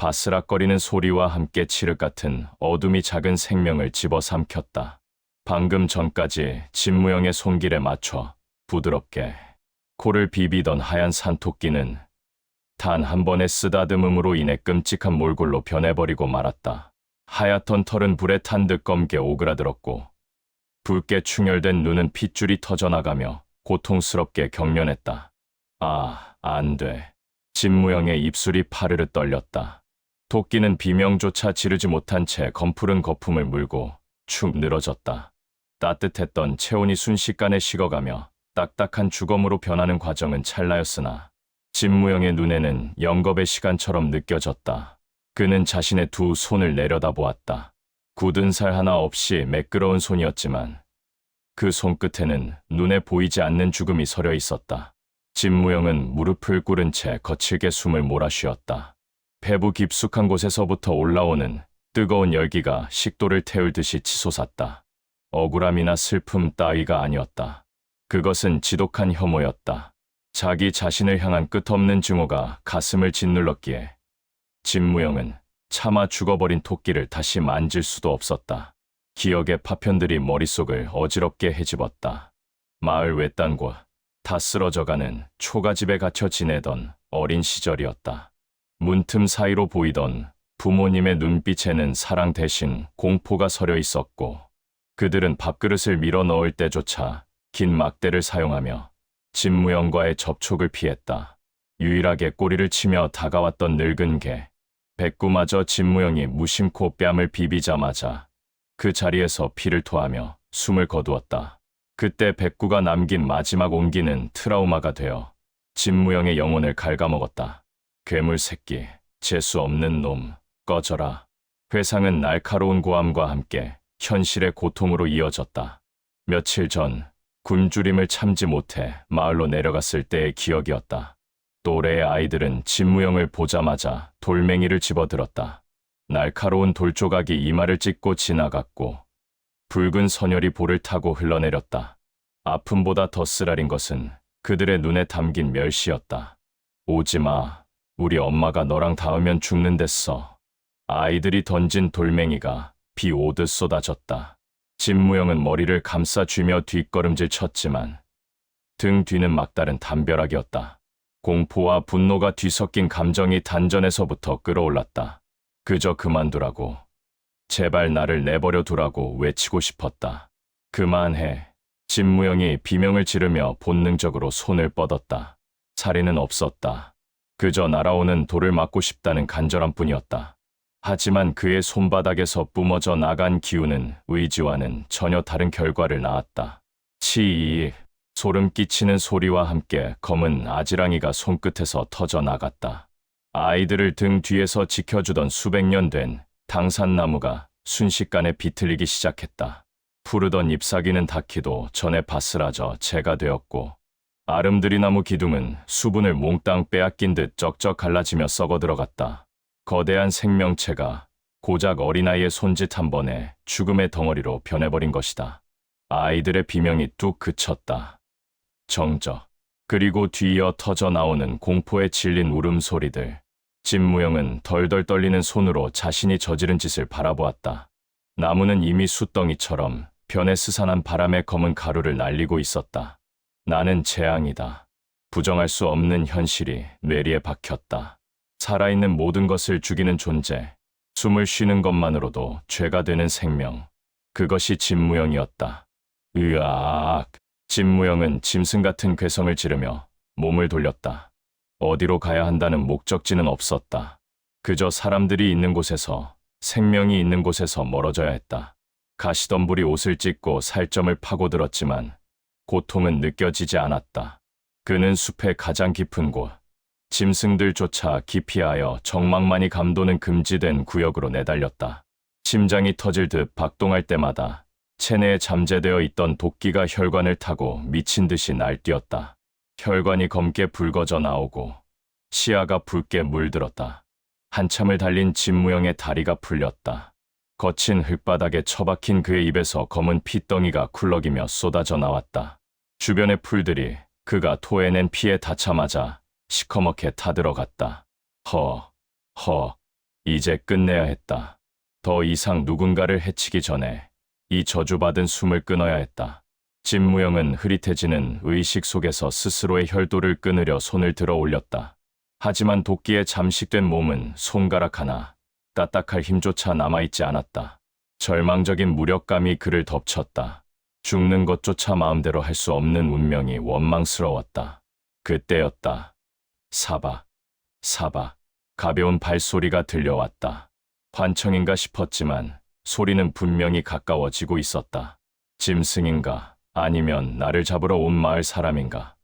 바스락거리는 소리와 함께 칠흑 같은 어둠이 작은 생명을 집어삼켰다. 방금 전까지 진무영의 손길에 맞춰 부드럽게 코를 비비던 하얀 산토끼는 단 한 번의 쓰다듬음으로 인해 끔찍한 몰골로 변해버리고 말았다. 하얗던 털은 불에 탄 듯 검게 오그라들었고 붉게 충혈된 눈은 핏줄이 터져나가며 고통스럽게 경련했다. 아, 안 돼. 진무영의 입술이 파르르 떨렸다. 토끼는 비명조차 지르지 못한 채 검푸른 거품을 물고 축 늘어졌다. 따뜻했던 체온이 순식간에 식어가며 딱딱한 주검으로 변하는 과정은 찰나였으나 진무영의 눈에는 영겁의 시간처럼 느껴졌다. 그는 자신의 두 손을 내려다보았다. 굳은 살 하나 없이 매끄러운 손이었지만 그 손끝에는 눈에 보이지 않는 죽음이 서려 있었다. 진무영은 무릎을 꿇은 채 거칠게 숨을 몰아쉬었다. 배부 깊숙한 곳에서부터 올라오는 뜨거운 열기가 식도를 태울 듯이 치솟았다. 억울함이나 슬픔 따위가 아니었다. 그것은 지독한 혐오였다. 자기 자신을 향한 끝없는 증오가 가슴을 짓눌렀기에 진무영은 차마 죽어버린 토끼를 다시 만질 수도 없었다. 기억의 파편들이 머릿속을 어지럽게 헤집었다. 마을 외딴 곳, 다 쓰러져가는 초가집에 갇혀 지내던 어린 시절이었다. 문틈 사이로 보이던 부모님의 눈빛에는 사랑 대신 공포가 서려 있었고 그들은 밥그릇을 밀어 넣을 때조차 긴 막대를 사용하며 진무영과의 접촉을 피했다. 유일하게 꼬리를 치며 다가왔던 늙은 개, 백구마저 진무영이 무심코 뺨을 비비자마자 그 자리에서 피를 토하며 숨을 거두었다. 그때 백구가 남긴 마지막 온기는 트라우마가 되어 진무영의 영혼을 갉아먹었다. 괴물 새끼, 재수 없는 놈, 꺼져라. 회상은 날카로운 고함과 함께 현실의 고통으로 이어졌다. 며칠 전 굶주림을 참지 못해 마을로 내려갔을 때의 기억이었다. 또래의 아이들은 진무영을 보자마자 돌멩이를 집어들었다. 날카로운 돌조각이 이마를 찢고 지나갔고 붉은 선혈이 볼을 타고 흘러내렸다. 아픔보다 더 쓰라린 것은 그들의 눈에 담긴 멸시였다. 오지마. 우리 엄마가 너랑 닿으면 죽는댔어. 아이들이 던진 돌멩이가 비 오듯 쏟아졌다. 진무영은 머리를 감싸쥐며 뒷걸음질 쳤지만 등 뒤는 막다른 담벼락이었다. 공포와 분노가 뒤섞인 감정이 단전에서부터 끌어올랐다. 그저 그만두라고. 제발 나를 내버려 두라고 외치고 싶었다. 그만해. 진무영이 비명을 지르며 본능적으로 손을 뻗었다. 살인은 없었다. 그저 날아오는 돌을 맞고 싶다는 간절함뿐이었다. 하지만 그의 손바닥에서 뿜어져 나간 기운은 의지와는 전혀 다른 결과를 낳았다. 치익. 소름 끼치는 소리와 함께 검은 아지랑이가 손끝에서 터져 나갔다. 아이들을 등 뒤에서 지켜주던 수백 년 된 당산나무가 순식간에 비틀리기 시작했다. 푸르던 잎사귀는 닿기도 전에 바스라져 재가 되었고 아름드리나무 기둥은 수분을 몽땅 빼앗긴 듯 쩍쩍 갈라지며 썩어 들어갔다. 거대한 생명체가 고작 어린아이의 손짓 한 번에 죽음의 덩어리로 변해버린 것이다. 아이들의 비명이 뚝 그쳤다. 정적. 그리고 뒤이어 터져 나오는 공포에 질린 울음소리들. 진무영은 덜덜 떨리는 손으로 자신이 저지른 짓을 바라보았다. 나무는 이미 숯덩이처럼 변해 스산한 바람에 검은 가루를 날리고 있었다. 나는 재앙이다. 부정할 수 없는 현실이 뇌리에 박혔다. 살아있는 모든 것을 죽이는 존재. 숨을 쉬는 것만으로도 죄가 되는 생명. 그것이 진무영이었다. 으악. 진무영은 짐승 같은 괴성을 지르며 몸을 돌렸다. 어디로 가야 한다는 목적지는 없었다. 그저 사람들이 있는 곳에서, 생명이 있는 곳에서 멀어져야 했다. 가시덤불이 옷을 찢고 살점을 파고들었지만 고통은 느껴지지 않았다. 그는 숲의 가장 깊은 곳, 짐승들조차 기피하여 정막만이 감도는 금지된 구역으로 내달렸다. 심장이 터질 듯 박동할 때마다 체내에 잠재되어 있던 도끼가 혈관을 타고 미친 듯이 날뛰었다. 혈관이 검게 붉어져 나오고 시야가 붉게 물들었다. 한참을 달린 진무영의 다리가 풀렸다. 거친 흙바닥에 처박힌 그의 입에서 검은 피덩이가 쿨럭이며 쏟아져 나왔다. 주변의 풀들이 그가 토해낸 피에 닿자마자 시커멓게 타들어갔다. 이제 끝내야 했다. 더 이상 누군가를 해치기 전에 이 저주받은 숨을 끊어야 했다. 진무영은 흐릿해지는 의식 속에서 스스로의 혈도를 끊으려 손을 들어 올렸다. 하지만 도끼에 잠식된 몸은 손가락 하나, 따딱할 힘조차 남아있지 않았다. 절망적인 무력감이 그를 덮쳤다. 죽는 것조차 마음대로 할 수 없는 운명이 원망스러웠다. 그때였다. 사바, 사바. 가벼운 발소리가 들려왔다. 환청인가 싶었지만 소리는 분명히 가까워지고 있었다. 짐승인가 아니면 나를 잡으러 온 마을 사람인가.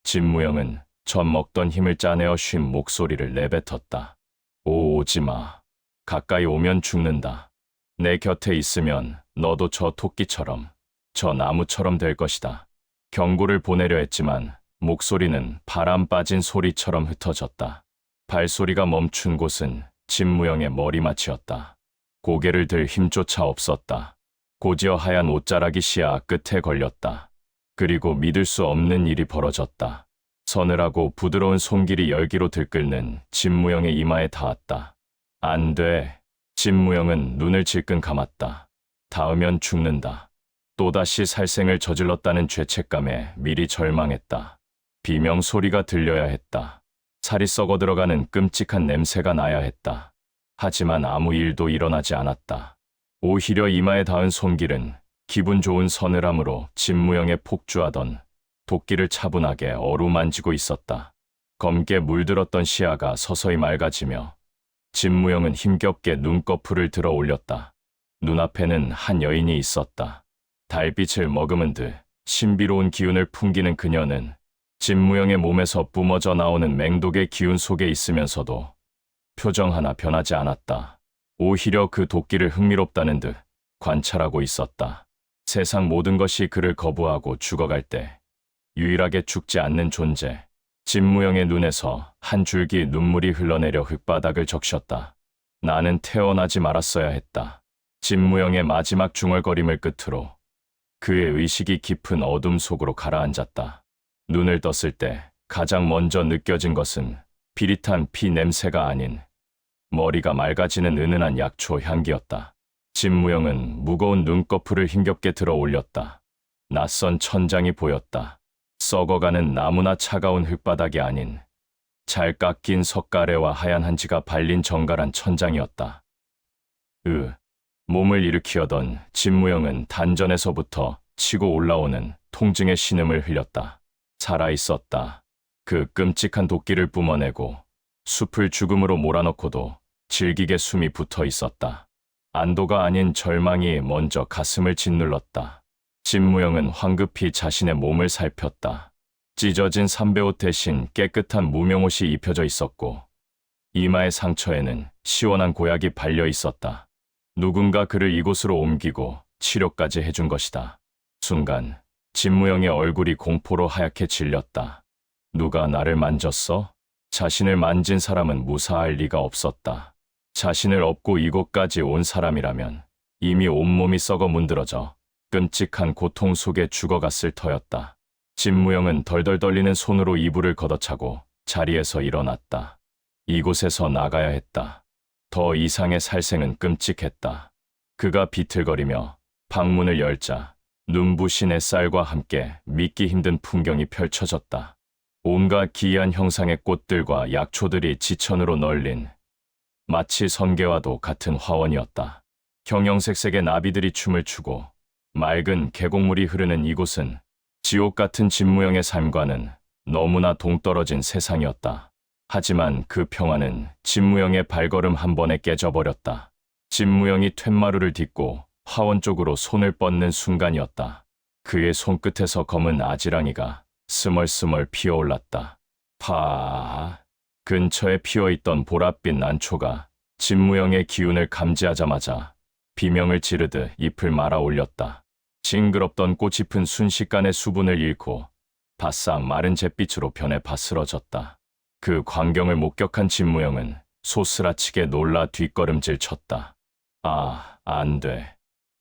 진무영은 젖 먹던 힘을 짜내어 쉰 목소리를 내뱉었다. 오지마. 가까이 오면 죽는다. 내 곁에 있으면 너도 저 토끼처럼, 저 나무처럼 될 것이다. 경고를 보내려 했지만 목소리는 바람 빠진 소리처럼 흩어졌다. 발소리가 멈춘 곳은 진무영의 머리맡이었다. 고개를 들 힘조차 없었다. 고지어 하얀 옷자락이 시야 끝에 걸렸다. 그리고 믿을 수 없는 일이 벌어졌다. 서늘하고 부드러운 손길이 열기로 들끓는 진무영의 이마에 닿았다. 안 돼. 진무영은 눈을 질끈 감았다. 닿으면 죽는다. 또다시 살생을 저질렀다는 죄책감에 미리 절망했다. 비명 소리가 들려야 했다. 살이 썩어 들어가는 끔찍한 냄새가 나야 했다. 하지만 아무 일도 일어나지 않았다. 오히려 이마에 닿은 손길은 기분 좋은 서늘함으로 진무영에 폭주하던 도끼를 차분하게 어루만지고 있었다. 검게 물들었던 시야가 서서히 맑아지며 진무영은 힘겹게 눈꺼풀을 들어 올렸다. 눈앞에는 한 여인이 있었다. 달빛을 머금은 듯 신비로운 기운을 풍기는 그녀는 진무영의 몸에서 뿜어져 나오는 맹독의 기운 속에 있으면서도 표정 하나 변하지 않았다. 오히려 그 도끼를 흥미롭다는 듯 관찰하고 있었다. 세상 모든 것이 그를 거부하고 죽어갈 때 유일하게 죽지 않는 존재. 진무영의 눈에서 한 줄기 눈물이 흘러내려 흙바닥을 적셨다. 나는 태어나지 말았어야 했다. 진무영의 마지막 중얼거림을 끝으로 그의 의식이 깊은 어둠 속으로 가라앉았다. 눈을 떴을 때 가장 먼저 느껴진 것은 비릿한 피 냄새가 아닌 머리가 맑아지는 은은한 약초 향기였다. 진무영은 무거운 눈꺼풀을 힘겹게 들어 올렸다. 낯선 천장이 보였다. 썩어가는 나무나 차가운 흙바닥이 아닌 잘 깎인 석가래와 하얀 한지가 발린 정갈한 천장이었다. 몸을 일으키려던 진무영은 단전에서부터 치고 올라오는 통증의 신음을 흘렸다. 살아있었다. 그 끔찍한 도끼를 뿜어내고 숲을 죽음으로 몰아넣고도 질기게 숨이 붙어 있었다. 안도가 아닌 절망이 먼저 가슴을 짓눌렀다. 진무영은 황급히 자신의 몸을 살폈다. 찢어진 삼배옷 대신 깨끗한 무명옷이 입혀져 있었고 이마의 상처에는 시원한 고약이 발려 있었다. 누군가 그를 이곳으로 옮기고 치료까지 해준 것이다. 순간 진무영의 얼굴이 공포로 하얗게 질렸다. 누가 나를 만졌어? 자신을 만진 사람은 무사할 리가 없었다. 자신을 업고 이곳까지 온 사람이라면 이미 온몸이 썩어 문드러져 끔찍한 고통 속에 죽어갔을 터였다. 진무영은 덜덜 떨리는 손으로 이불을 걷어차고 자리에서 일어났다. 이곳에서 나가야 했다. 더 이상의 살생은 끔찍했다. 그가 비틀거리며 방문을 열자 눈부신 햇살과 함께 믿기 힘든 풍경이 펼쳐졌다. 온갖 기이한 형상의 꽃들과 약초들이 지천으로 널린 마치 성게와도 같은 화원이었다. 형형색색의 나비들이 춤을 추고 맑은 계곡물이 흐르는 이곳은 지옥 같은 진무영의 삶과는 너무나 동떨어진 세상이었다. 하지만 그 평화는 진무영의 발걸음 한 번에 깨져버렸다. 진무영이 툇마루를 딛고 화원 쪽으로 손을 뻗는 순간이었다. 그의 손끝에서 검은 아지랑이가 스멀스멀 피어올랐다. 근처에 피어있던 보랏빛 난초가 진무영의 기운을 감지하자마자 비명을 지르듯 잎을 말아 올렸다. 징그럽던 꽃잎은 순식간에 수분을 잃고 바싹 마른 잿빛으로 변해 바스러졌다. 그 광경을 목격한 진무영은 소스라치게 놀라 뒷걸음질 쳤다. 안 돼.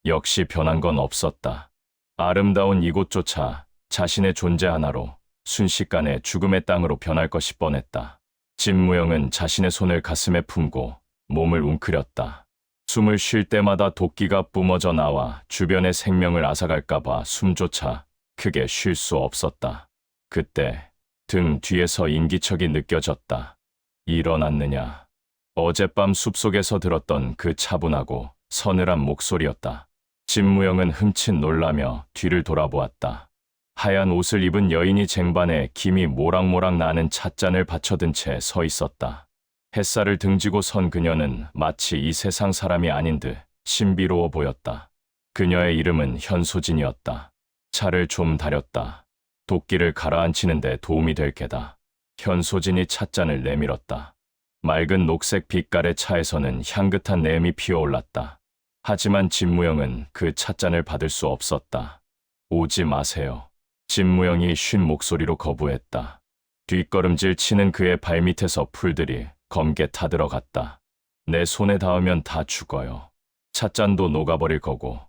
역시 변한 건 없었다. 아름다운 이곳조차 자신의 존재 하나로 순식간에 죽음의 땅으로 변할 것이 뻔했다. 진무영은 자신의 손을 가슴에 품고 몸을 웅크렸다. 숨을 쉴 때마다 도끼가 뿜어져 나와 주변의 생명을 앗아갈까봐 숨조차 크게 쉴 수 없었다. 그때 등 뒤에서 인기척이 느껴졌다. 일어났느냐. 어젯밤 숲속에서 들었던 그 차분하고 서늘한 목소리였다. 진무영은 흠칫 놀라며 뒤를 돌아보았다. 하얀 옷을 입은 여인이 쟁반에 김이 모락모락 나는 찻잔을 받쳐든 채 서 있었다. 햇살을 등지고 선 그녀는 마치 이 세상 사람이 아닌 듯 신비로워 보였다. 그녀의 이름은 현소진이었다. 차를 좀 다렸다. 도끼를 가라앉히는 데 도움이 될 게다. 현소진이 찻잔을 내밀었다. 맑은 녹색 빛깔의 차에서는 향긋한 내음이 피어올랐다. 하지만 진무영은 그 찻잔을 받을 수 없었다. 오지 마세요. 진무영이 쉰 목소리로 거부했다. 뒷걸음질 치는 그의 발밑에서 풀들이 검게 타들어갔다. 내 손에 닿으면 다 죽어요. 찻잔도 녹아버릴 거고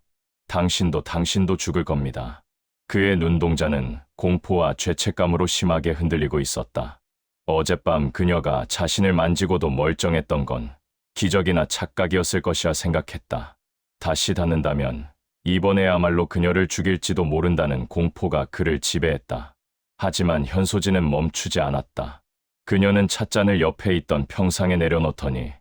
당신도 죽을 겁니다. 그의 눈동자는 공포와 죄책감으로 심하게 흔들리고 있었다. 어젯밤 그녀가 자신을 만지고도 멀쩡했던 건 기적이나 착각이었을 것이라 생각했다. 다시 닿는다면 이번에야말로 그녀를 죽일지도 모른다는 공포가 그를 지배했다. 하지만 현소진은 멈추지 않았다. 그녀는 찻잔을 옆에 있던 평상에 내려놓더니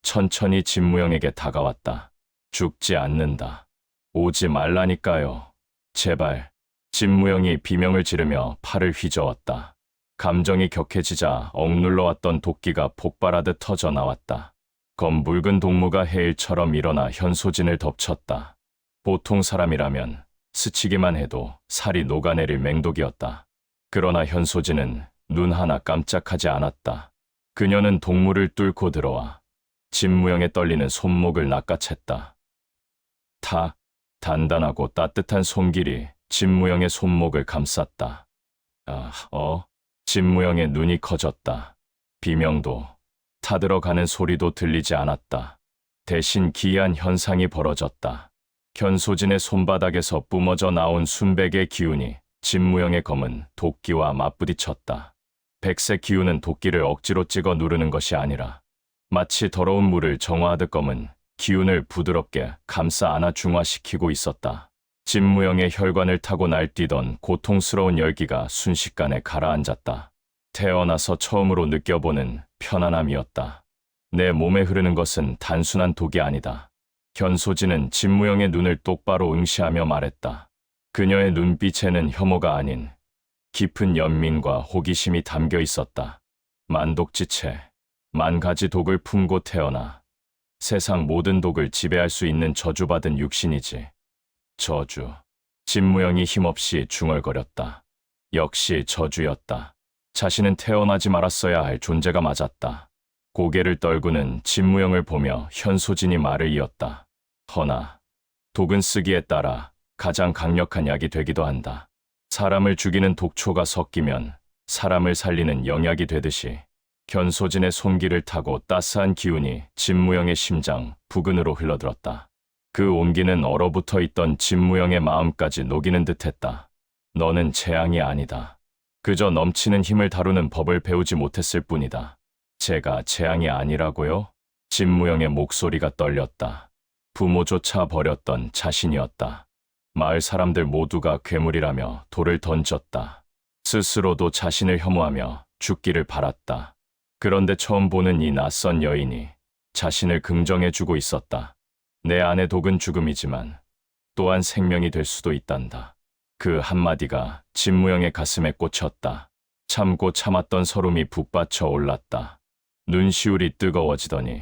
천천히 진무영에게 다가왔다. 죽지 않는다. 오지 말라니까요. 제발. 진무영이 비명을 지르며 팔을 휘저었다. 감정이 격해지자 억눌러왔던 도끼가 폭발하듯 터져 나왔다. 검붉은 동무가 해일처럼 일어나 현소진을 덮쳤다. 보통 사람이라면 스치기만 해도 살이 녹아내릴 맹독이었다. 그러나 현소진은 눈 하나 깜짝하지 않았다. 그녀는 동무를 뚫고 들어와 진무영의 떨리는 손목을 낚아챘다. 단단하고 따뜻한 손길이 진무영의 손목을 감쌌다. 진무영의 눈이 커졌다. 비명도 타들어가는 소리도 들리지 않았다. 대신 기이한 현상이 벌어졌다. 현소진의 손바닥에서 뿜어져 나온 순백의 기운이 진무영의 검은 도끼와 맞부딪혔다. 백색 기운은 도끼를 억지로 찍어 누르는 것이 아니라 마치 더러운 물을 정화하듯 검은 기운을 부드럽게 감싸 안아 중화시키고 있었다. 진무영의 혈관을 타고 날뛰던 고통스러운 열기가 순식간에 가라앉았다. 태어나서 처음으로 느껴보는 편안함이었다. 내 몸에 흐르는 것은 단순한 독이 아니다. 현소진은 진무영의 눈을 똑바로 응시하며 말했다. 그녀의 눈빛에는 혐오가 아닌 깊은 연민과 호기심이 담겨 있었다. 만독지체, 만가지 독을 품고 태어나 세상 모든 독을 지배할 수 있는 저주받은 육신이지. 저주. 진무영이 힘없이 중얼거렸다. 역시 저주였다. 자신은 태어나지 말았어야 할 존재가 맞았다. 고개를 떨구는 진무영을 보며 현소진이 말을 이었다. 허나 독은 쓰기에 따라 가장 강력한 약이 되기도 한다. 사람을 죽이는 독초가 섞이면 사람을 살리는 영약이 되듯이 현소진의 손길을 타고 따스한 기운이 진무영의 심장 부근으로 흘러들었다. 그 온기는 얼어붙어 있던 진무영의 마음까지 녹이는 듯했다. 너는 재앙이 아니다. 그저 넘치는 힘을 다루는 법을 배우지 못했을 뿐이다. 제가 재앙이 아니라고요? 진무영의 목소리가 떨렸다. 부모조차 버렸던 자신이었다. 마을 사람들 모두가 괴물이라며 돌을 던졌다. 스스로도 자신을 혐오하며 죽기를 바랐다. 그런데 처음 보는 이 낯선 여인이 자신을 긍정해주고 있었다. 내 안의 독은 죽음이지만 또한 생명이 될 수도 있단다. 그 한마디가 진무영의 가슴에 꽂혔다. 참고 참았던 서름이 북받쳐 올랐다. 눈시울이 뜨거워지더니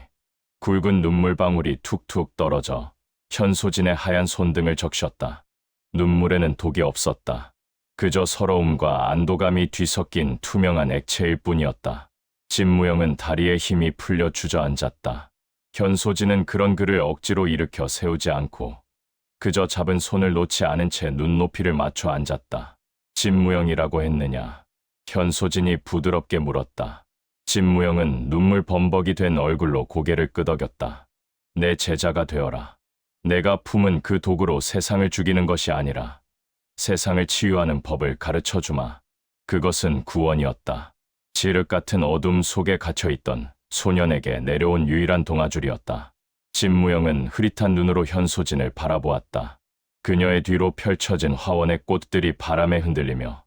굵은 눈물방울이 툭툭 떨어져 현소진의 하얀 손등을 적셨다. 눈물에는 독이 없었다. 그저 서러움과 안도감이 뒤섞인 투명한 액체일 뿐이었다. 진무영은 다리에 힘이 풀려 주저앉았다. 현소진은 그런 그를 억지로 일으켜 세우지 않고 그저 잡은 손을 놓지 않은 채 눈높이를 맞춰 앉았다. 진무영이라고 했느냐? 현소진이 부드럽게 물었다. 진무영은 눈물 범벅이 된 얼굴로 고개를 끄덕였다. 내 제자가 되어라. 내가 품은 그 도구로 세상을 죽이는 것이 아니라 세상을 치유하는 법을 가르쳐주마. 그것은 구원이었다. 지륵 같은 어둠 속에 갇혀있던 소년에게 내려온 유일한 동아줄이었다. 진무영은 흐릿한 눈으로 현소진을 바라보았다. 그녀의 뒤로 펼쳐진 화원의 꽃들이 바람에 흔들리며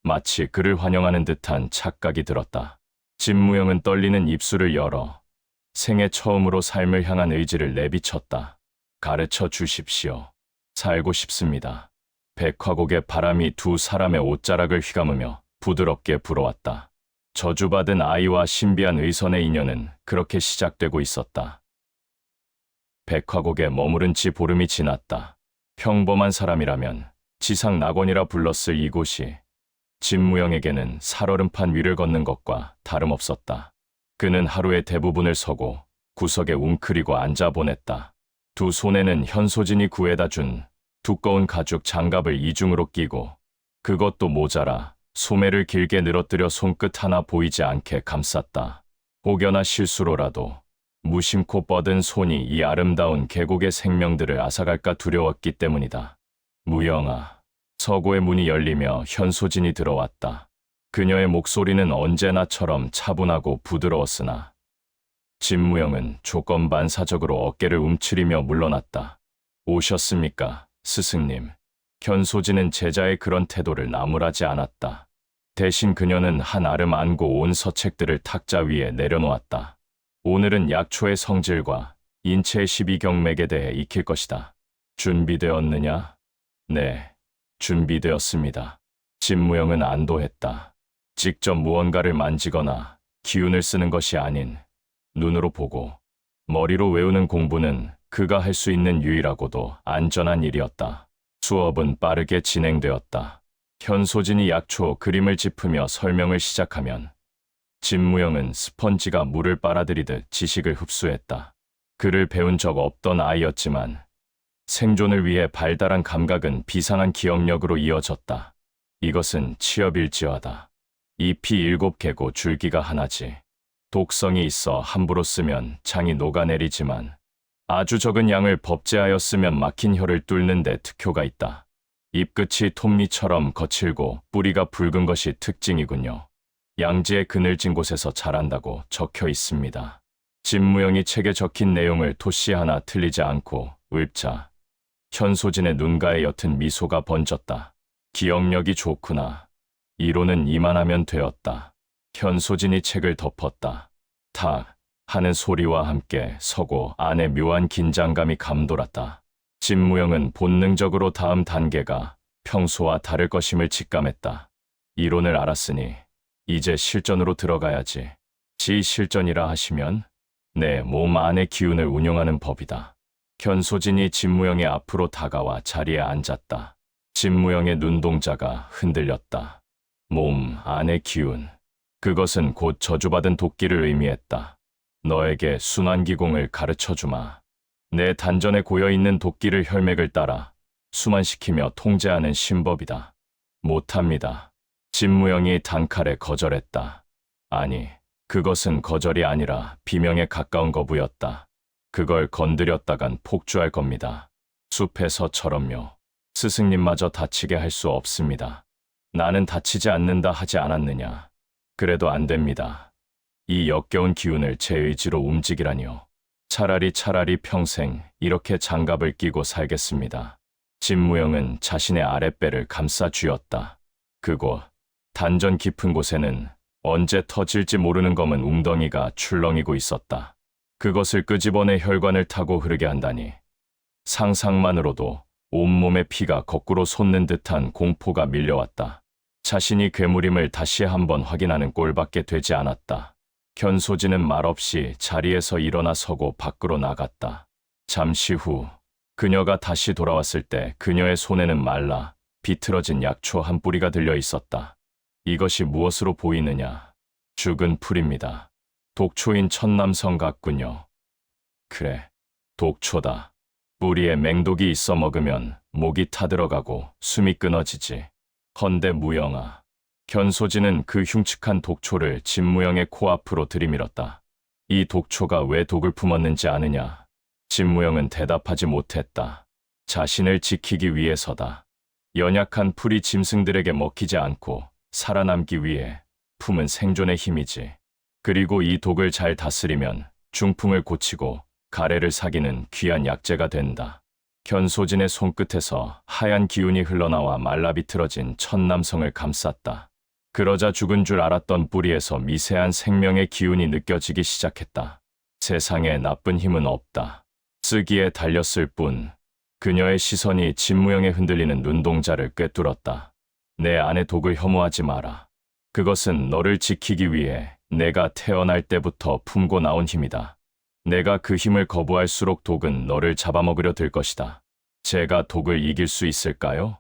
마치 그를 환영하는 듯한 착각이 들었다. 진무영은 떨리는 입술을 열어 생애 처음으로 삶을 향한 의지를 내비쳤다. 가르쳐 주십시오. 살고 싶습니다. 백화곡의 바람이 두 사람의 옷자락을 휘감으며 부드럽게 불어왔다. 저주받은 아이와 신비한 의선의 인연은 그렇게 시작되고 있었다. 백화곡에 머무른 지 보름이 지났다. 평범한 사람이라면 지상 낙원이라 불렀을 이곳이 진무영에게는 살얼음판 위를 걷는 것과 다름없었다. 그는 하루의 대부분을 서고 구석에 웅크리고 앉아 보냈다. 두 손에는 현소진이 구해다 준 두꺼운 가죽 장갑을 이중으로 끼고 그것도 모자라 소매를 길게 늘어뜨려 손끝 하나 보이지 않게 감쌌다. 혹여나 실수로라도 무심코 뻗은 손이 이 아름다운 계곡의 생명들을 앗아갈까 두려웠기 때문이다. 무영아. 서고의 문이 열리며 현소진이 들어왔다. 그녀의 목소리는 언제나처럼 차분하고 부드러웠으나 진무영은 조건반사적으로 어깨를 움츠리며 물러났다. 오셨습니까, 스승님? 현소진은 제자의 그런 태도를 나무라지 않았다. 대신 그녀는 한 알음 안고 온 서책들을 탁자 위에 내려놓았다. 오늘은 약초의 성질과 인체의 십이경맥에 대해 익힐 것이다. 준비되었느냐? 네, 준비되었습니다. 진무영은 안도했다. 직접 무언가를 만지거나 기운을 쓰는 것이 아닌 눈으로 보고 머리로 외우는 공부는 그가 할 수 있는 유일하고도 안전한 일이었다. 수업은 빠르게 진행되었다. 현소진이 약초 그림을 짚으며 설명을 시작하면 진무영은 스펀지가 물을 빨아들이듯 지식을 흡수했다. 그를 배운 적 없던 아이였지만 생존을 위해 발달한 감각은 비상한 기억력으로 이어졌다. 이것은 치엽일지어다. 잎이 7개고 줄기가 하나지. 독성이 있어 함부로 쓰면 장이 녹아내리지만 아주 적은 양을 법제하여 쓰면 막힌 혀를 뚫는 데 특효가 있다. 잎끝이 톱니처럼 거칠고 뿌리가 붉은 것이 특징이군요. 양지의 그늘진 곳에서 자란다고 적혀 있습니다. 진무영이 책에 적힌 내용을 토시 하나 틀리지 않고 읊자 현소진의 눈가에 옅은 미소가 번졌다. 기억력이 좋구나. 이론은 이만하면 되었다. 현소진이 책을 덮었다. 탁 하는 소리와 함께 서고 안에 묘한 긴장감이 감돌았다. 진무영은 본능적으로 다음 단계가 평소와 다를 것임을 직감했다. 이론을 알았으니 이제 실전으로 들어가야지. 지실전이라 하시면 내 몸 안의 기운을 운용하는 법이다. 현소진이 진무영의 앞으로 다가와 자리에 앉았다. 진무영의 눈동자가 흔들렸다. 몸 안의 기운. 그것은 곧 저주받은 도끼를 의미했다. 너에게 순환기공을 가르쳐주마. 내 단전에 고여있는 도끼를 혈맥을 따라 수만시키며 통제하는 신법이다. 못합니다. 진무영이 단칼에 거절했다. 아니, 그것은 거절이 아니라 비명에 가까운 거부였다. 그걸 건드렸다간 폭주할 겁니다. 숲에서처럼요. 스승님마저 다치게 할 수 없습니다. 나는 다치지 않는다 하지 않았느냐. 그래도 안 됩니다. 이 역겨운 기운을 제 의지로 움직이라니요. 차라리 평생 이렇게 장갑을 끼고 살겠습니다. 진무영은 자신의 아랫배를 감싸 쥐었다. 그곳, 단전 깊은 곳에는 언제 터질지 모르는 검은 웅덩이가 출렁이고 있었다. 그것을 끄집어내 혈관을 타고 흐르게 한다니. 상상만으로도 온몸의 피가 거꾸로 솟는 듯한 공포가 밀려왔다. 자신이 괴물임을 다시 한번 확인하는 꼴밖에 되지 않았다. 현소진은 말없이 자리에서 일어나 서고 밖으로 나갔다. 잠시 후 그녀가 다시 돌아왔을 때 그녀의 손에는 말라 비틀어진 약초 한 뿌리가 들려 있었다. 이것이 무엇으로 보이느냐? 죽은 풀입니다. 독초인 천남성 같군요. 그래, 독초다. 뿌리에 맹독이 있어 먹으면 목이 타들어가고 숨이 끊어지지. 헌데 무영아. 현소진은 그 흉측한 독초를 진무영의 코앞으로 들이밀었다. 이 독초가 왜 독을 품었는지 아느냐? 진무영은 대답하지 못했다. 자신을 지키기 위해서다. 연약한 풀이 짐승들에게 먹히지 않고 살아남기 위해 품은 생존의 힘이지. 그리고 이 독을 잘 다스리면 중풍을 고치고 가래를 사기는 귀한 약재가 된다. 현소진의 손끝에서 하얀 기운이 흘러나와 말라비틀어진 첫 남성을 감쌌다. 그러자 죽은 줄 알았던 뿌리에서 미세한 생명의 기운이 느껴지기 시작했다. 세상에 나쁜 힘은 없다. 쓰기에 달렸을 뿐. 그녀의 시선이 진무영의 흔들리는 눈동자를 꿰뚫었다. 내 안의 독을 혐오하지 마라. 그것은 너를 지키기 위해 내가 태어날 때부터 품고 나온 힘이다. 내가 그 힘을 거부할수록 독은 너를 잡아먹으려 들 것이다. 제가 독을 이길 수 있을까요?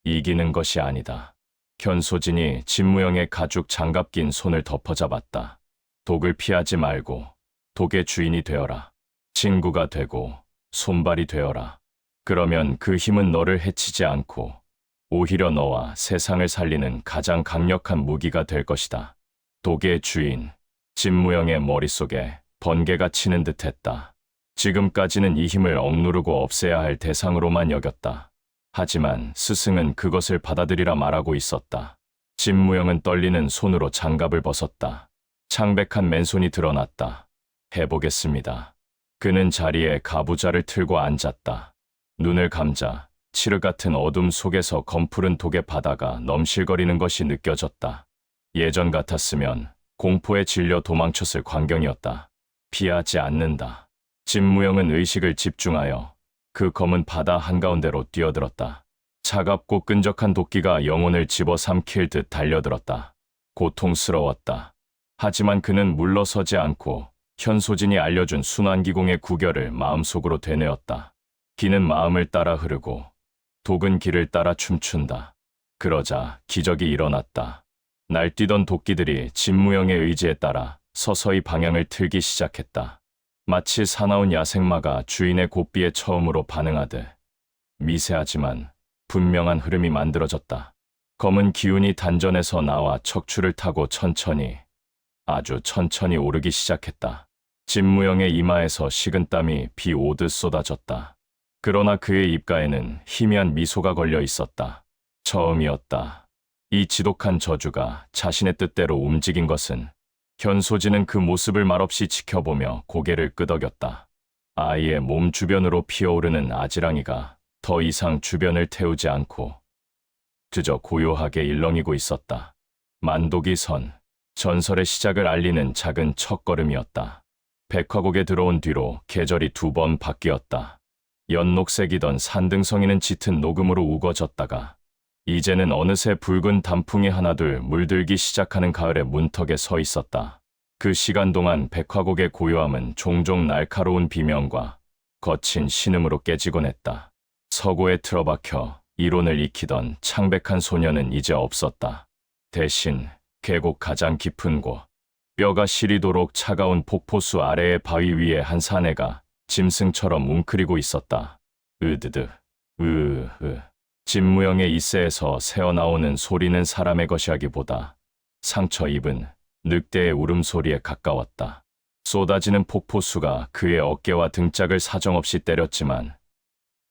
이기는 것이 아니다. 현소진이 진무영의 가죽 장갑 낀 손을 덮어잡았다. 독을 피하지 말고 독의 주인이 되어라. 친구가 되고 손발이 되어라. 그러면 그 힘은 너를 해치지 않고 오히려 너와 세상을 살리는 가장 강력한 무기가 될 것이다. 독의 주인, 진무영의 머릿속에 번개가 치는 듯했다. 지금까지는 이 힘을 억누르고 없애야 할 대상으로만 여겼다. 하지만 스승은 그것을 받아들이라 말하고 있었다. 진무영은 떨리는 손으로 장갑을 벗었다. 창백한 맨손이 드러났다. 해보겠습니다. 그는 자리에 가부좌를 틀고 앉았다. 눈을 감자 칠흑 같은 어둠 속에서 검푸른 독의 바다가 넘실거리는 것이 느껴졌다. 예전 같았으면 공포에 질려 도망쳤을 광경이었다. 피하지 않는다. 진무영은 의식을 집중하여 그 검은 바다 한가운데로 뛰어들었다. 차갑고 끈적한 도끼가 영혼을 집어삼킬 듯 달려들었다. 고통스러웠다. 하지만 그는 물러서지 않고 현소진이 알려준 순환기공의 구결을 마음속으로 되뇌었다. 기는 마음을 따라 흐르고 독은 길을 따라 춤춘다. 그러자 기적이 일어났다. 날뛰던 도끼들이 진무영의 의지에 따라 서서히 방향을 틀기 시작했다. 마치 사나운 야생마가 주인의 고삐에 처음으로 반응하듯 미세하지만 분명한 흐름이 만들어졌다. 검은 기운이 단전에서 나와 척추를 타고 천천히, 아주 천천히 오르기 시작했다. 진무영의 이마에서 식은땀이 비 오듯 쏟아졌다. 그러나 그의 입가에는 희미한 미소가 걸려 있었다. 처음이었다. 이 지독한 저주가 자신의 뜻대로 움직인 것은. 현소진은 그 모습을 말없이 지켜보며 고개를 끄덕였다. 아이의 몸 주변으로 피어오르는 아지랑이가 더 이상 주변을 태우지 않고 그저 고요하게 일렁이고 있었다. 만독이 선, 전설의 시작을 알리는 작은 첫걸음이었다. 백화곡에 들어온 뒤로 계절이 2번 바뀌었다. 연녹색이던 산등성이는 짙은 녹음으로 우거졌다가 이제는 어느새 붉은 단풍이 하나둘 물들기 시작하는 가을의 문턱에 서 있었다. 그 시간 동안 백화곡의 고요함은 종종 날카로운 비명과 거친 신음으로 깨지곤 했다. 서고에 틀어박혀 이론을 익히던 창백한 소녀는 이제 없었다. 대신 계곡 가장 깊은 곳, 뼈가 시리도록 차가운 폭포수 아래의 바위 위에 한 사내가 짐승처럼 웅크리고 있었다. 으드드, 진무영의 이새에서 새어나오는 소리는 사람의 것이라기보다 상처 입은 늑대의 울음소리에 가까웠다. 쏟아지는 폭포수가 그의 어깨와 등짝을 사정없이 때렸지만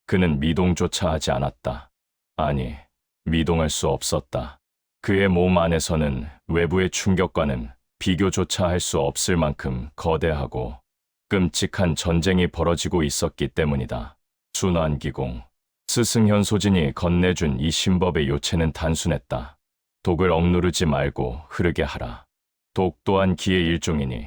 그는 미동조차 하지 않았다. 아니, 미동할 수 없었다. 그의 몸 안에서는 외부의 충격과는 비교조차 할 수 없을 만큼 거대하고 끔찍한 전쟁이 벌어지고 있었기 때문이다. 순환기공. 스승 현소진이 건네준 이 신법의 요체는 단순했다. 독을 억누르지 말고 흐르게 하라. 독 또한 기의 일종이니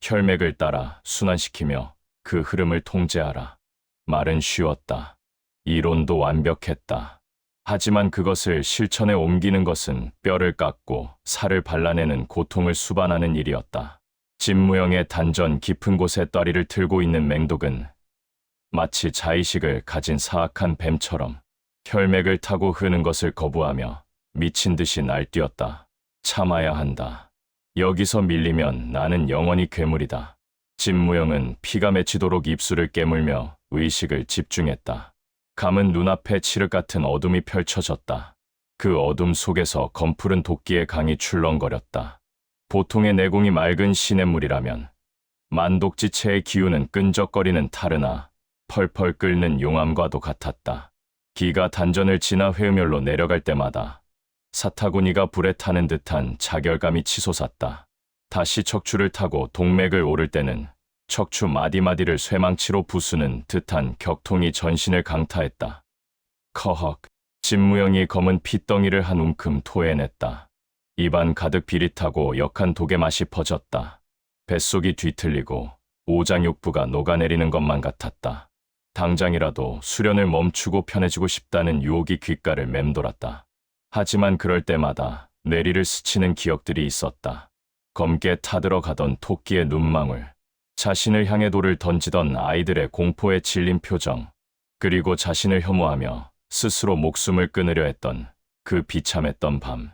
혈맥을 따라 순환시키며 그 흐름을 통제하라. 말은 쉬웠다. 이론도 완벽했다. 하지만 그것을 실천에 옮기는 것은 뼈를 깎고 살을 발라내는 고통을 수반하는 일이었다. 진무영의 단전 깊은 곳에 따리를 틀고 있는 맹독은 마치 자의식을 가진 사악한 뱀처럼 혈맥을 타고 흐는 것을 거부하며 미친 듯이 날뛰었다. 참아야 한다. 여기서 밀리면 나는 영원히 괴물이다. 진무영은 피가 맺히도록 입술을 깨물며 의식을 집중했다. 감은 눈앞에 칠흑 같은 어둠이 펼쳐졌다. 그 어둠 속에서 검푸른 도끼의 강이 출렁거렸다. 보통의 내공이 맑은 시냇물이라면 만독지체의 기운은 끈적거리는 타르나 펄펄 끓는 용암과도 같았다. 기가 단전을 지나 회음열로 내려갈 때마다 사타구니가 불에 타는 듯한 자결감이 치솟았다. 다시 척추를 타고 동맥을 오를 때는 척추 마디마디를 쇠망치로 부수는 듯한 격통이 전신을 강타했다. 커헉. 진무영이 검은 핏덩이를 한 움큼 토해냈다. 입안 가득 비릿하고 역한 독의 맛이 퍼졌다. 뱃속이 뒤틀리고 오장육부가 녹아내리는 것만 같았다. 당장이라도 수련을 멈추고 편해지고 싶다는 유혹이 귓가를 맴돌았다. 하지만 그럴 때마다 뇌리를 스치는 기억들이 있었다. 검게 타들어가던 토끼의 눈망울, 자신을 향해 돌을 던지던 아이들의 공포에 질린 표정, 그리고 자신을 혐오하며 스스로 목숨을 끊으려 했던 그 비참했던 밤.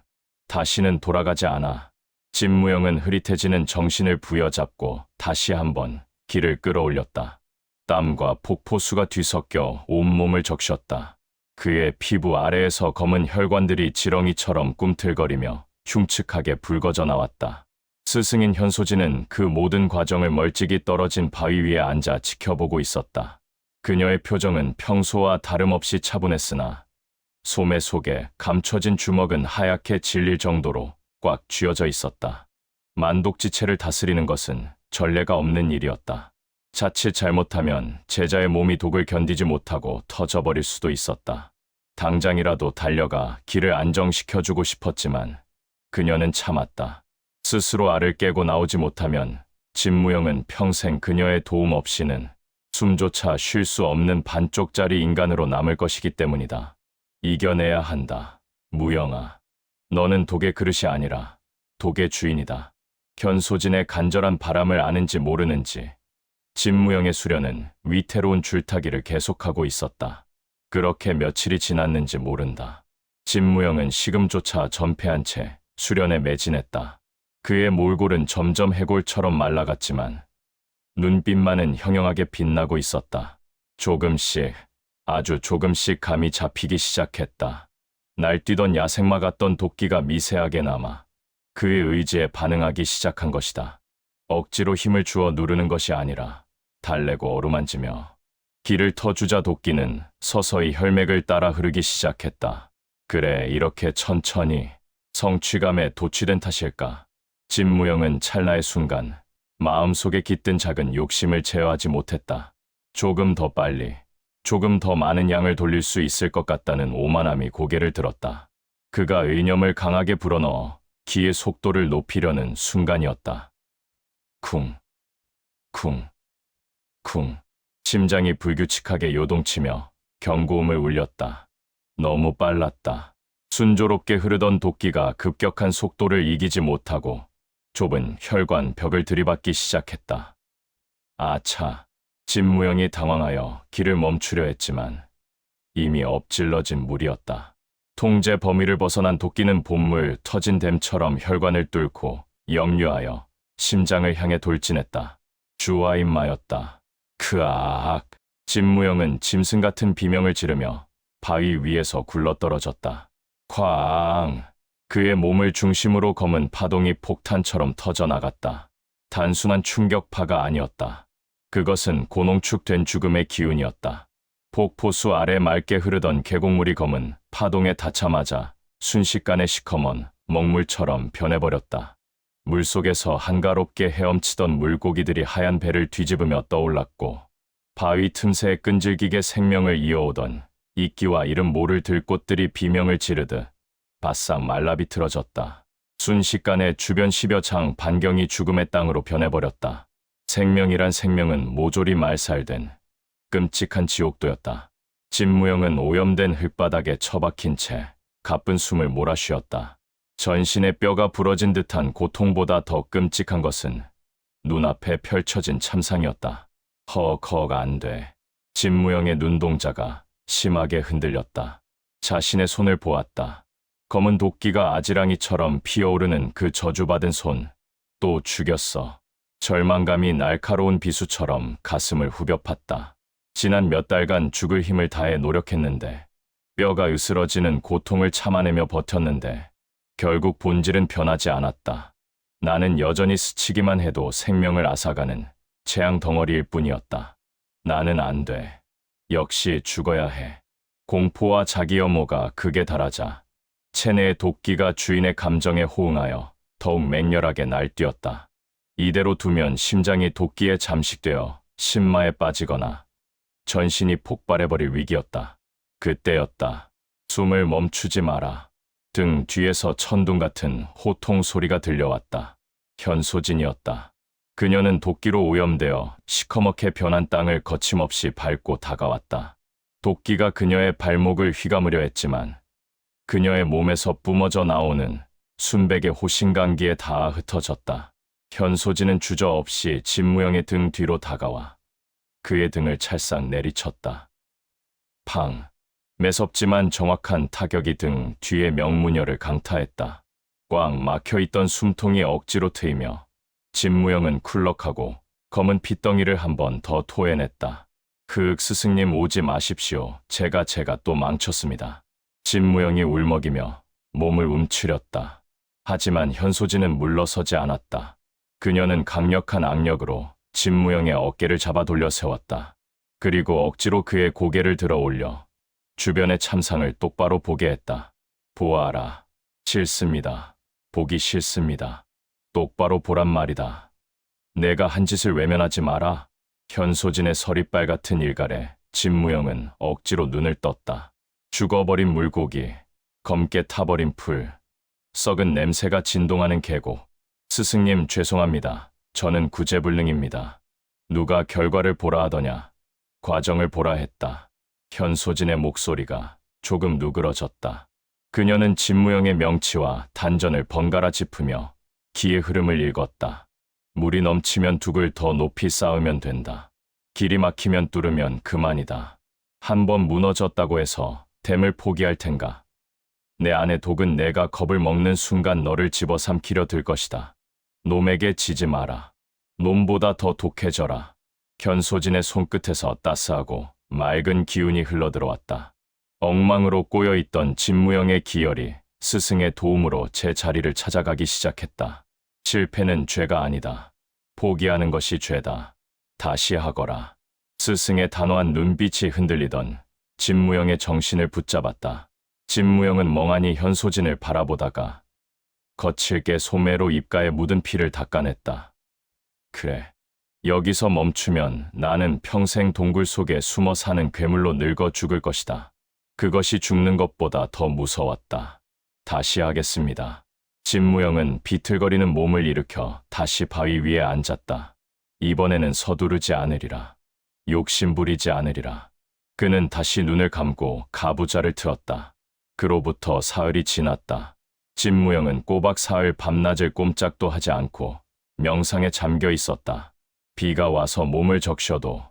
다시는 돌아가지 않아. 진무영은 흐릿해지는 정신을 부여잡고 다시 한번 기를 끌어올렸다. 땀과 폭포수가 뒤섞여 온몸을 적셨다. 그의 피부 아래에서 검은 혈관들이 지렁이처럼 꿈틀거리며 흉측하게 붉어져 나왔다. 스승인 현소진은 그 모든 과정을 멀찍이 떨어진 바위 위에 앉아 지켜보고 있었다. 그녀의 표정은 평소와 다름없이 차분했으나 소매 속에 감춰진 주먹은 하얗게 질릴 정도로 꽉 쥐어져 있었다. 만독지체를 다스리는 것은 전례가 없는 일이었다. 자칫 잘못하면 제자의 몸이 독을 견디지 못하고 터져버릴 수도 있었다. 당장이라도 달려가 기를 안정시켜주고 싶었지만 그녀는 참았다. 스스로 알을 깨고 나오지 못하면 진무영은 평생 그녀의 도움 없이는 숨조차 쉴 수 없는 반쪽짜리 인간으로 남을 것이기 때문이다. 이겨내야 한다. 무영아. 너는 독의 그릇이 아니라 독의 주인이다. 현소진의 간절한 바람을 아는지 모르는지 진무영의 수련은 위태로운 줄타기를 계속하고 있었다. 그렇게 며칠이 지났는지 모른다. 진무영은 식음조차 전폐한 채 수련에 매진했다. 그의 몰골은 점점 해골처럼 말라갔지만 눈빛만은 형형하게 빛나고 있었다. 조금씩, 아주 조금씩 감이 잡히기 시작했다. 날뛰던 야생마 같던 도끼가 미세하게 남아 그의 의지에 반응하기 시작한 것이다. 억지로 힘을 주어 누르는 것이 아니라 달래고 어루만지며 기를 터주자 도끼는 서서히 혈맥을 따라 흐르기 시작했다. 그래, 이렇게 천천히 성취감에 도취된 탓일까? 진무영은 찰나의 순간 마음속에 깃든 작은 욕심을 제어하지 못했다. 조금 더 빨리, 조금 더 많은 양을 돌릴 수 있을 것 같다는 오만함이 고개를 들었다. 그가 의념을 강하게 불어넣어 기의 속도를 높이려는 순간이었다. 쿵, 쿵, 쿵. 심장이 불규칙하게 요동치며 경고음을 울렸다. 너무 빨랐다. 순조롭게 흐르던 도끼가 급격한 속도를 이기지 못하고 좁은 혈관 벽을 들이받기 시작했다. 아차. 진무영이 당황하여 길을 멈추려 했지만 이미 엎질러진 물이었다. 통제 범위를 벗어난 도끼는 본물 터진 댐처럼 혈관을 뚫고 역류하여 심장을 향해 돌진했다. 주와인마였다. 크아악. 진무영은 짐승 같은 비명을 지르며 바위 위에서 굴러떨어졌다. 쾅. 그의 몸을 중심으로 검은 파동이 폭탄처럼 터져나갔다. 단순한 충격파가 아니었다. 그것은 고농축된 죽음의 기운이었다. 폭포수 아래 맑게 흐르던 계곡물이 검은 파동에 닿자마자 순식간에 시커먼 먹물처럼 변해버렸다. 물속에서 한가롭게 헤엄치던 물고기들이 하얀 배를 뒤집으며 떠올랐고 바위 틈새에 끈질기게 생명을 이어오던 이끼와 이름 모를 들꽃들이 비명을 지르듯 바싹 말라비틀어졌다. 순식간에 주변 10여 장 반경이 죽음의 땅으로 변해버렸다. 생명이란 생명은 모조리 말살된 끔찍한 지옥도였다. 진무영은 오염된 흙바닥에 처박힌 채 가쁜 숨을 몰아쉬었다. 전신의 뼈가 부러진 듯한 고통보다 더 끔찍한 것은 눈앞에 펼쳐진 참상이었다. 헉헉 안 돼. 진무영의 눈동자가 심하게 흔들렸다. 자신의 손을 보았다. 검은 도끼가 아지랑이처럼 피어오르는 그 저주받은 손. 또 죽였어. 절망감이 날카로운 비수처럼 가슴을 후벼 팠다. 지난 몇 달간 죽을 힘을 다해 노력했는데 뼈가 으스러지는 고통을 참아내며 버텼는데 결국 본질은 변하지 않았다. 나는 여전히 스치기만 해도 생명을 앗아가는 재앙 덩어리일 뿐이었다. 나는 안 돼. 역시 죽어야 해. 공포와 자기 혐오가 극에 달하자 체내의 도끼가 주인의 감정에 호응하여 더욱 맹렬하게 날뛰었다. 이대로 두면 심장이 도끼에 잠식되어 신마에 빠지거나 전신이 폭발해버릴 위기였다. 그때였다. 숨을 멈추지 마라. 등 뒤에서 천둥 같은 호통 소리가 들려왔다. 현소진이었다. 그녀는 도끼로 오염되어 시커멓게 변한 땅을 거침없이 밟고 다가왔다. 도끼가 그녀의 발목을 휘감으려 했지만 그녀의 몸에서 뿜어져 나오는 순백의 호신강기에 닿아 흩어졌다. 현소진은 주저없이 진무영의 등 뒤로 다가와 그의 등을 찰싹 내리쳤다. 팡! 매섭지만 정확한 타격이 등 뒤의 명문혈을 강타했다. 꽉 막혀있던 숨통이 억지로 트이며 진무영은 쿨럭하고 검은 핏덩이를 한 번 더 토해냈다. 스승님 오지 마십시오. 제가 또 망쳤습니다. 진무영이 울먹이며 몸을 움츠렸다. 하지만 현소진은 물러서지 않았다. 그녀는 강력한 악력으로 진무영의 어깨를 잡아 돌려 세웠다. 그리고 억지로 그의 고개를 들어 올려 주변의 참상을 똑바로 보게 했다. 보아라. 싫습니다. 보기 싫습니다. 똑바로 보란 말이다. 내가 한 짓을 외면하지 마라. 현소진의 서리빨 같은 일갈에 진무영은 억지로 눈을 떴다. 죽어버린 물고기, 검게 타버린 풀, 썩은 냄새가 진동하는 계곡. 스승님 죄송합니다. 저는 구제불능입니다. 누가 결과를 보라 하더냐. 과정을 보라 했다. 현소진의 목소리가 조금 누그러졌다. 그녀는 진무영의 명치와 단전을 번갈아 짚으며 기의 흐름을 읽었다. 물이 넘치면 둑을 더 높이 쌓으면 된다. 길이 막히면 뚫으면 그만이다. 한 번 무너졌다고 해서 댐을 포기할 텐가. 내 안의 독은 내가 겁을 먹는 순간 너를 집어삼키려 들 것이다. 놈에게 지지 마라. 놈보다 더 독해져라. 현소진의 손끝에서 따스하고 맑은 기운이 흘러들어왔다. 엉망으로 꼬여있던 진무영의 기혈이 스승의 도움으로 제 자리를 찾아가기 시작했다. 실패는 죄가 아니다. 포기하는 것이 죄다. 다시 하거라. 스승의 단호한 눈빛이 흔들리던 진무영의 정신을 붙잡았다. 진무영은 멍하니 현소진을 바라보다가 거칠게 소매로 입가에 묻은 피를 닦아냈다. 그래. 여기서 멈추면 나는 평생 동굴 속에 숨어 사는 괴물로 늙어 죽을 것이다. 그것이 죽는 것보다 더 무서웠다. 다시 하겠습니다. 진무영은 비틀거리는 몸을 일으켜 다시 바위 위에 앉았다. 이번에는 서두르지 않으리라. 욕심부리지 않으리라. 그는 다시 눈을 감고 가부좌를 틀었다. 그로부터 사흘이 지났다. 진무영은 꼬박 사흘 밤낮을 꼼짝도 하지 않고 명상에 잠겨 있었다. 비가 와서 몸을 적셔도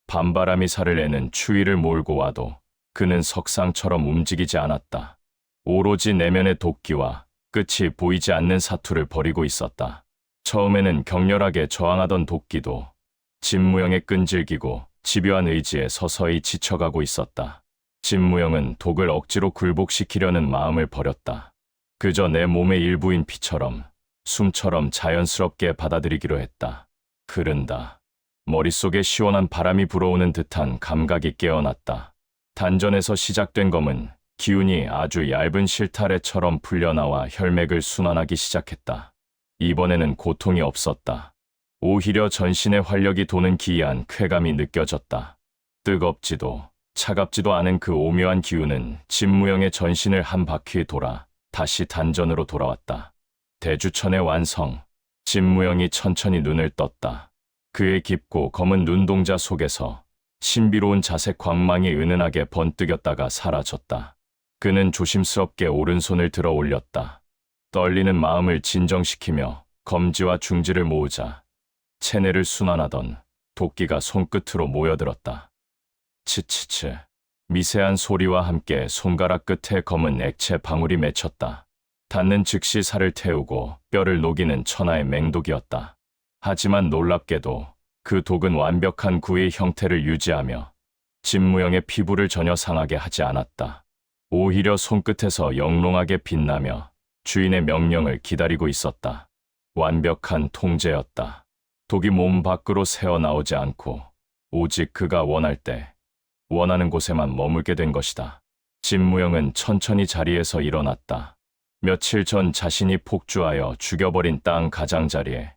밤바람이 살을 내는 추위를 몰고 와도 그는 석상처럼 움직이지 않았다. 오로지 내면의 도끼와 끝이 보이지 않는 사투를 벌이고 있었다. 처음에는 격렬하게 저항하던 도끼도 진무영의 끈질기고 집요한 의지에 서서히 지쳐가고 있었다. 진무영은 독을 억지로 굴복시키려는 마음을 버렸다. 그저 내 몸의 일부인 피처럼, 숨처럼 자연스럽게 받아들이기로 했다. 흐른다. 머릿속에 시원한 바람이 불어오는 듯한 감각이 깨어났다. 단전에서 시작된 검은 기운이 아주 얇은 실타래처럼 풀려나와 혈맥을 순환하기 시작했다. 이번에는 고통이 없었다. 오히려 전신의 활력이 도는 기이한 쾌감이 느껴졌다. 뜨겁지도 차갑지도 않은 그 오묘한 기운은 진무영의 전신을 한 바퀴 돌아 다시 단전으로 돌아왔다. 대주천의 완성. 진무영이 천천히 눈을 떴다. 그의 깊고 검은 눈동자 속에서 신비로운 자색 광망이 은은하게 번뜩였다가 사라졌다. 그는 조심스럽게 오른손을 들어 올렸다. 떨리는 마음을 진정시키며 검지와 중지를 모으자 체내를 순환하던 도끼가 손끝으로 모여들었다. 치치치. 미세한 소리와 함께 손가락 끝에 검은 액체 방울이 맺혔다. 닿는 즉시 살을 태우고 뼈를 녹이는 천하의 맹독이었다. 하지만 놀랍게도 그 독은 완벽한 구의 형태를 유지하며 진무영의 피부를 전혀 상하게 하지 않았다. 오히려 손끝에서 영롱하게 빛나며 주인의 명령을 기다리고 있었다. 완벽한 통제였다. 독이 몸 밖으로 새어나오지 않고 오직 그가 원할 때 원하는 곳에만 머물게 된 것이다. 진무영은 천천히 자리에서 일어났다. 며칠 전 자신이 폭주하여 죽여버린 땅 가장자리에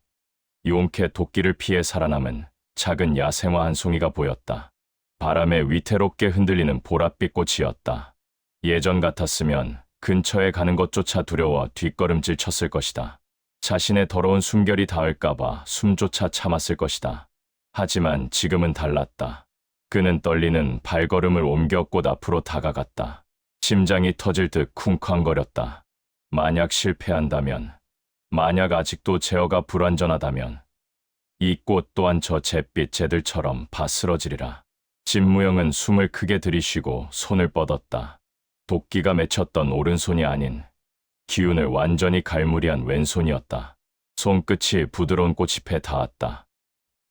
용케 도끼를 피해 살아남은 작은 야생화 한 송이가 보였다. 바람에 위태롭게 흔들리는 보랏빛 꽃이었다. 예전 같았으면 근처에 가는 것조차 두려워 뒷걸음질 쳤을 것이다. 자신의 더러운 숨결이 닿을까봐 숨조차 참았을 것이다. 하지만 지금은 달랐다. 그는 떨리는 발걸음을 옮겨 꽃 앞으로 다가갔다. 심장이 터질 듯 쿵쾅거렸다. 만약 실패한다면, 만약 아직도 제어가 불완전하다면 이 꽃 또한 저 잿빛 재들처럼 바스러지리라. 진무영은 숨을 크게 들이쉬고 손을 뻗었다. 도끼가 맺혔던 오른손이 아닌 기운을 완전히 갈무리한 왼손이었다. 손끝이 부드러운 꽃잎에 닿았다.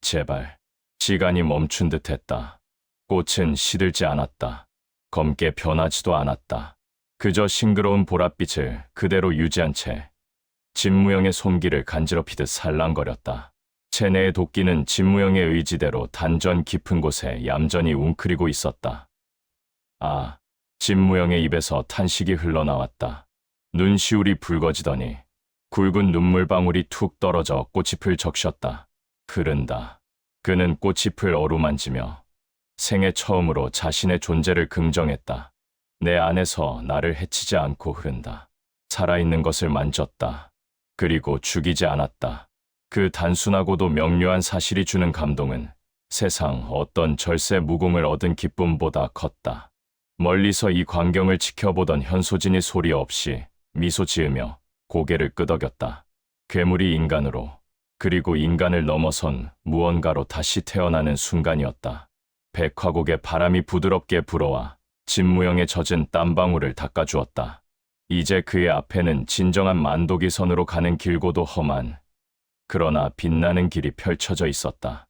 제발, 시간이 멈춘 듯했다. 꽃은 시들지 않았다. 검게 변하지도 않았다. 그저 싱그러운 보랏빛을 그대로 유지한 채 진무영의 손길을 간지럽히듯 살랑거렸다. 체내의 도끼는 진무영의 의지대로 단전 깊은 곳에 얌전히 웅크리고 있었다. 아, 진무영의 입에서 탄식이 흘러나왔다. 눈시울이 붉어지더니 굵은 눈물방울이 툭 떨어져 꽃잎을 적셨다. 흐른다. 그는 꽃잎을 어루만지며 생애 처음으로 자신의 존재를 긍정했다. 내 안에서 나를 해치지 않고 흐른다. 살아있는 것을 만졌다. 그리고 죽이지 않았다. 그 단순하고도 명료한 사실이 주는 감동은 세상 어떤 절세 무공을 얻은 기쁨보다 컸다. 멀리서 이 광경을 지켜보던 현소진이 소리 없이 미소 지으며 고개를 끄덕였다. 괴물이 인간으로, 그리고 인간을 넘어선 무언가로 다시 태어나는 순간이었다. 백화곡의 바람이 부드럽게 불어와 진무영의 젖은 땀방울을 닦아주었다. 이제 그의 앞에는 진정한 만독이 선으로 가는 길고도 험한, 그러나 빛나는 길이 펼쳐져 있었다.